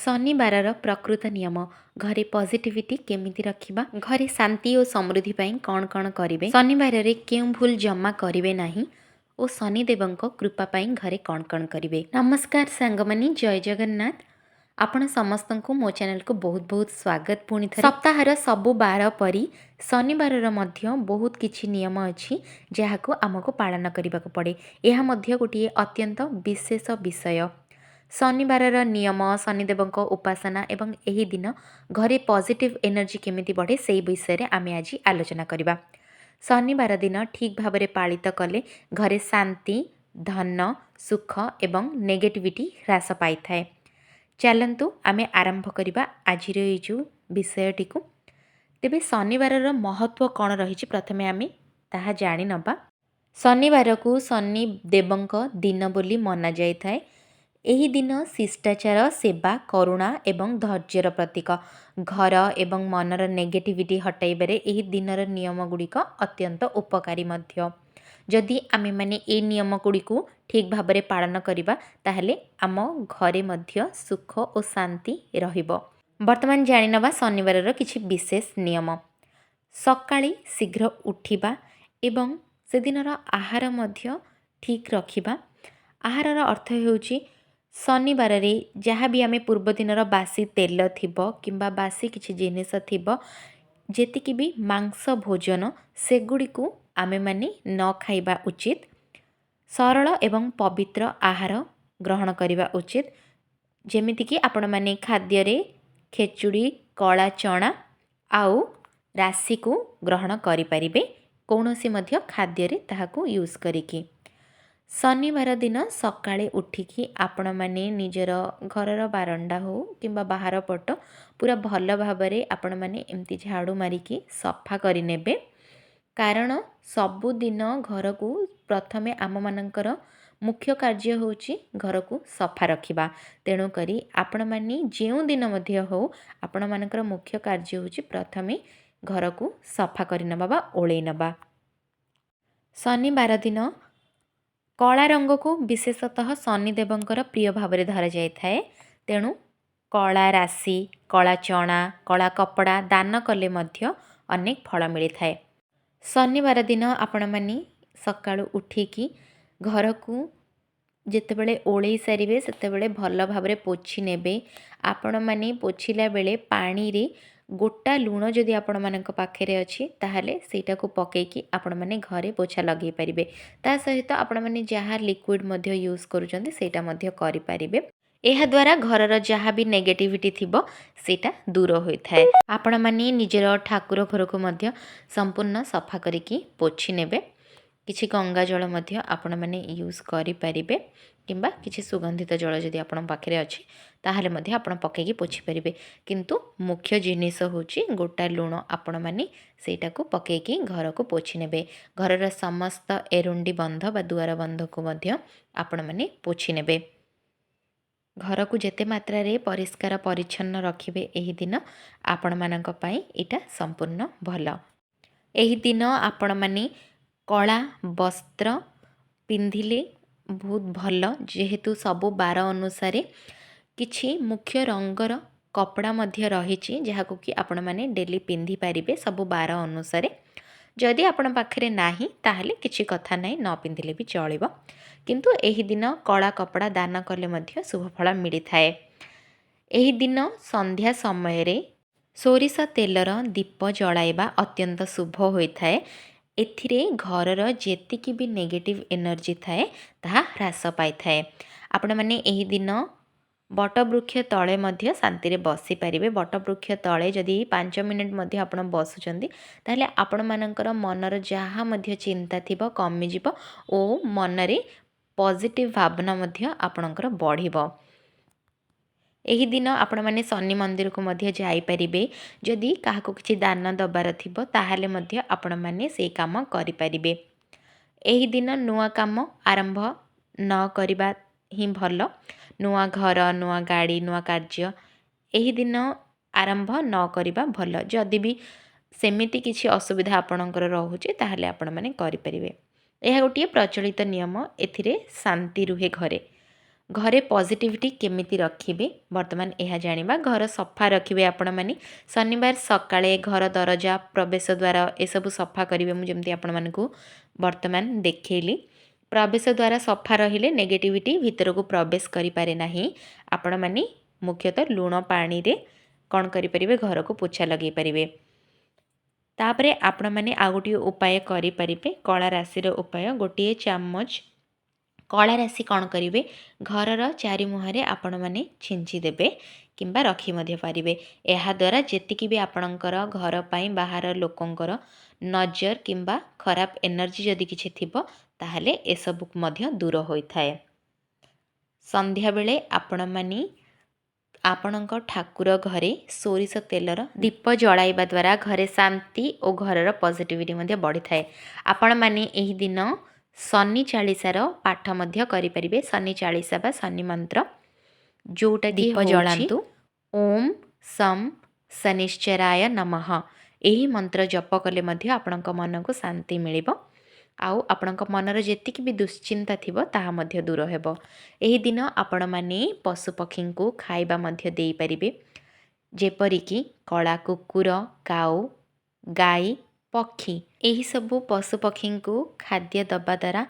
शनिवार प्रकृत नियम घरे पॉजिटिविटी केमिति रखिबा घरे शांति और समृद्धि पाई कौन कौन करेंगे शनिवार रे क्यों भूल जमा करेंगे नहीं और शनिदेव कृपा पाई घरे कौन कौन करेंगे। नमस्कार सांगमानी, जय जगन्नाथ। आपण समस्त को मो चैनल को बहुत बहुत स्वागत। पुणी थे सप्ताहर सबु बार परी शनिवार मध्य बहुत किछि नियम अछि जहाको आमको पालन करने को पड़े। यह मध्य गोटे अत्यंत विशेष विषय। शनिवार नियम, शनिदेव उपासना एवं यही दिन घरे पॉजिटिव एनर्जी केमिति बढ़े से विषय में आम आज आलोचना करवा। शनिवार दिन ठीक भाव में पालित कले घरे शांति, धन, सुख एवं नेगेटिविटी ह्रास पाई थाए। चलतु आमे आरंभ करवा आज जो विषयटी को। तेबे शनिवार महत्व कौन रही प्रथमे आमे ताहा जानी नबा। शनिवार को शनि देवंक दिन बोली मना जाय थाए। एही दिन शिष्टाचार, सेवा, करुणा एवं धैर्यर प्रतीक। घर एवं मनर नेगेटिविटी हटाइबारे एही दिनर नियम गुड़िक अत्यंत उपकारी मध्य। जदि आमे माने ए नियम गुड़िक ठीक भाव में पालन करिबा ताहले आम घरे मध्य सुख और शांति रहिबो। वर्तमान जानि नबा शनिवार किछि विशेष नियम। सकाळी शीघ्र उठिबा एवं से दिनर आहार मध्य ठीक रखिबा। आहारर अर्थ हेउची शनिवार रे जहाँ भी आमे पूर्व दिनर बासी तेल थिबो किंबा बासी किछि जिनिस थिबो जेतिकी भी मांस भोजन सेगुड़िकु आमे माने न खाइबा उचित। सरल एवं पवित्र आहार ग्रहण करिबा उचित। जेमितिकी आपण माने खाद्य रे खेचुड़ी, कला चना आउ राशि को ग्रहण करि परिबे कौनसी मध्य खाद्य रे ताहाकू यूज करिकी। शनिवार दिन सकाळे उठिकी आपण माने निजर घरर बारंडा हो किंबा बाहर पट पूरा भल भाव में आपण माने एमती झाड़ू मारिकी सफा करि नेबे। कारण सबुदिन घर को प्रथमे आम मानकर मुख्य कार्य होची घर को सफा रखिबा। तेणु करी आपण माने जेउ दिन मध्य हो आपण मानकर मुख्य कार्य होची प्रथमे घर को सफा करि नबा बा ओळेई नबा। शनिवार दिन कला रंग को विशेषतः शनिदेवंकर प्रिय भाव में धरा जाए थाए। तेणु कला राशि, कला चना, कला कपड़ा दान कले मध्य अनेक फल मिली थाए। शनिवार दिन आपण माने सकाळु उठिकी घर को जेतेबेले ओळेई सारिबे सेतेबेले भल भाव में पोछि नेबे। आपण माने पोछिला बेले पानी रे गोटा लूण जदि आपण मानक पाखे अच्छी ताहले सेटा को पकेकी आपण माने घरे पोछा लगे पारिबे। ता सहित आपण माने जहाँ लिक्विड मध्य यूज करूचंती सेटा मध्य करि पारिबे। एहा द्वारा घरर जहाँ भी नेगेटिविटी थिबो सेटा दूर होई थाए। आपण माने निजर ठाकुर घर को मध्य संपूर्ण सफा करिकी पोछि नेबे। किछि गंगा जल मध्य आपण माने यूज करि पारिबे किंबा किछि सुगंधित जल जदि आपण पाखे अछि ताहले मध्य आपण पकेकी पोछि पारिबे। किंतु मुख्य जिनिस होची गोटा लूण आपण माने सेटा को पकेकी घर को पोछि नेबे। घरर समस्त एरुंडी बंध बा दुआर बंध को मध्य आपण माने पोछि नेबे। घर को जेते मात्रा रे परिष्कार परिच्छन्न रखिबे एही दिन आपण मानक पई एटा संपूर्ण भल। एही दिन आपण माने कला वस्त्र पिंधिले बहुत भल। जेहेतु सबु बार अनुसार किछि मुख्य रंगर कपड़ा मध्य रही जहाँ कि आपण माने डेली पिंधि पारिबे सबु बार अनुसार। जदि आपण पाखरे नाही ताहले किछि कथा नाही, न पिंधिले भी चलिबो। किंतु एही दिन कला कपड़ा दान कले मध्य शुभ फल मिली थाए। एही दिन संध्या समय रे सोरिष तेलर दीप जलाइबा अत्यंत शुभ होई थाए। एथिरे घरर जेतिकी भी नेगेटिव एनर्जी थाए ताहा ह्रास पाई थाए। आपण माने एही दिन बटवृक्ष तले मध्य शांति रे बसी पारिबे। बटवृक्ष तले जदि 5 मिनिट मध्य आपण बसुचंदी ताहले आपण मानकर मनर जहाँ मध्य चिंता थिबो कमी जिवो ओ मनरे पॉजिटिव भावना मध्य आपणकर बढ़िबो। एही दिन आपण माने शनि मंदिर को मध्य जाई परिबे। जदि काहाको किछि दान दबार थिबो ताहाले मध्य आपण माने से काम करि परिबे। एही दिन नुआ काम आरंभ न करिबा ही भल। नुआ घर, नुआ गाड़ी, नुआ कार्य एही दिन आरंभ न करिबा भल। जदि भी सेमिति किछि असुविधा आपणकर रहुचे ताहाले आपण माने करि परिबे। एहा गोटिए प्रचलित नियम। एथिरे शांति रुहे घरे। घरे पॉजिटिविटी केमिति रखिबे वर्तमान यह जानिबा। घर सफा रखिबे आपण माने शनिवार सकाळे घर दरजा प्रवेश द्वार ए सब सफा करिवे। मु जेमति आपण मानकु वर्तमान देखैली प्रवेश द्वार सफा रहिले नेगेटिविटी भितर को प्रवेश करि पारे नाही। आपण माने मुख्यतः लुण पानी रे कौन करि परिबे घर को पोछा लगे परिबे। तापरे आपण माने आ गोटी उपाय करि परिबे कला राशि रो उपाय गोटी चामच कला राशि कौन करिवे घरर चारि मुहरे आपण माने छिंची देबे किंबा रखी मध्य पारिबे। एहा द्वारा जेतिकी भी आपणकर घर पई बाहर लोकंकर नजर किंबा खराब एनर्जी जदि किछि थिबो ताहले ए सब मध्य दूर होइथाय। संध्या बेले आपण माने आपणक ठाकुर घरे सोरिष तेलर दीप जलाइबा द्वारा घरे शांति और घरर पॉजिटिविटी मध्य बढ़ी थाए। आपण माने एही दिन शनि चालीसार पाठ मध्य करि परिबे। शनि चालीसा बा शनि मंत्र जोटा दीप जलांतु ओम सम शनिश्चराय नमः एही मंत्र जप कले मध्य आपणक मन को शांति मिलिबो। आउ आपणक मनर जेतिकी भी दुश्चिंता थिबो ताहा मध्य दूर हेबो। एही दिन आपण माने पशु पक्षी को खाइबा मध्य देई परिबे जेपरिकी कला कुकुर काऊ गाई पक्षी एही सबु पशु पक्षी को खाद्य दबा द्वारा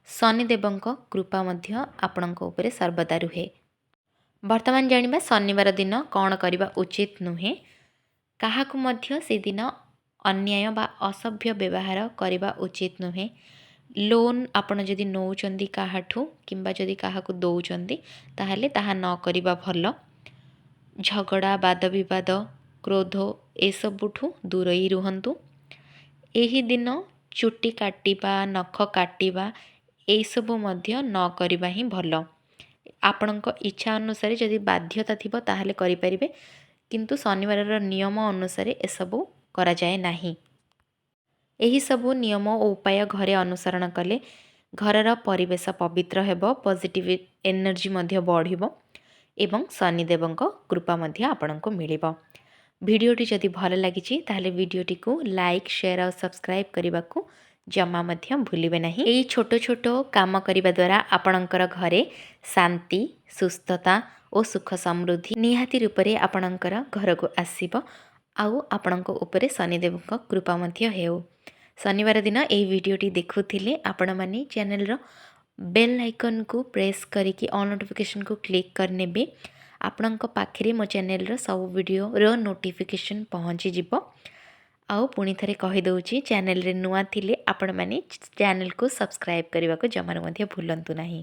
शनिदेवंक कृपा मध्य आपणक उपरे सर्वदा रुहे। वर्तमान जानिबा शनिवार दिन कौन करबा उचित नुहे। काहाकु मध्य से दिन अन्याय बा असभ्य व्यवहार करबा उचित नुहे। लोन आपण जदि नौचंदी काहाठू किंबा जदि काहाकु दौचंदी ताहले ताहा न करबा भल। झगड़ा वाद विवाद क्रोध ए सबुठू दूर ही रुहंतु। एही दिन चुटी काटिबा नख काटिबा ए सबु मध्य न करबा ही भल। आपणक इच्छा अनुसार जदि बाध्यता थिबो ताहले करि परिबे किंतु शनिवार नियम अनुसार ए सबु करा जाए नाही। एही सबु नियम और उपाय घरे अनुसरण कले घरर परिवेश पवित्र हेबो पॉजिटिव एनर्जी मध्य बढ़िबो एवं शनिदेवंक कृपा मध्य आपणको मिलिबो। भिडियोटी जदि भल लागिछि ताहले भिडियोटी को लाइक शेयर और सब्सक्राइब करने को जमा मध्य भूलिबे नहीं। एई छोटो छोटो काम करिबा द्वारा आपणकर घरे शांति सुस्थता और सुख समृद्धि निहाती रूप से आपणकर घर को आसीबो। आउ आपणक उपरे शनिदेवक कृपा मध्य हेउ। शनिवार दिन एई वीडियोटी देखुथिले आपण माने चैनल रो बेल आइकन को प्रेस करिकी ऑल नोटिफिकेशन को क्लिक करनेबे। आपणक पाखरे मो चैनल रो सब वीडियो रो नोटिफिकेशन पहुँची जिवो। आउ पुणी थरे कहि दउची चैनल रे नुआ थिले आपण माने चैनल को सब्सक्राइब करने को जमार मध्य भूलंतु नहीं।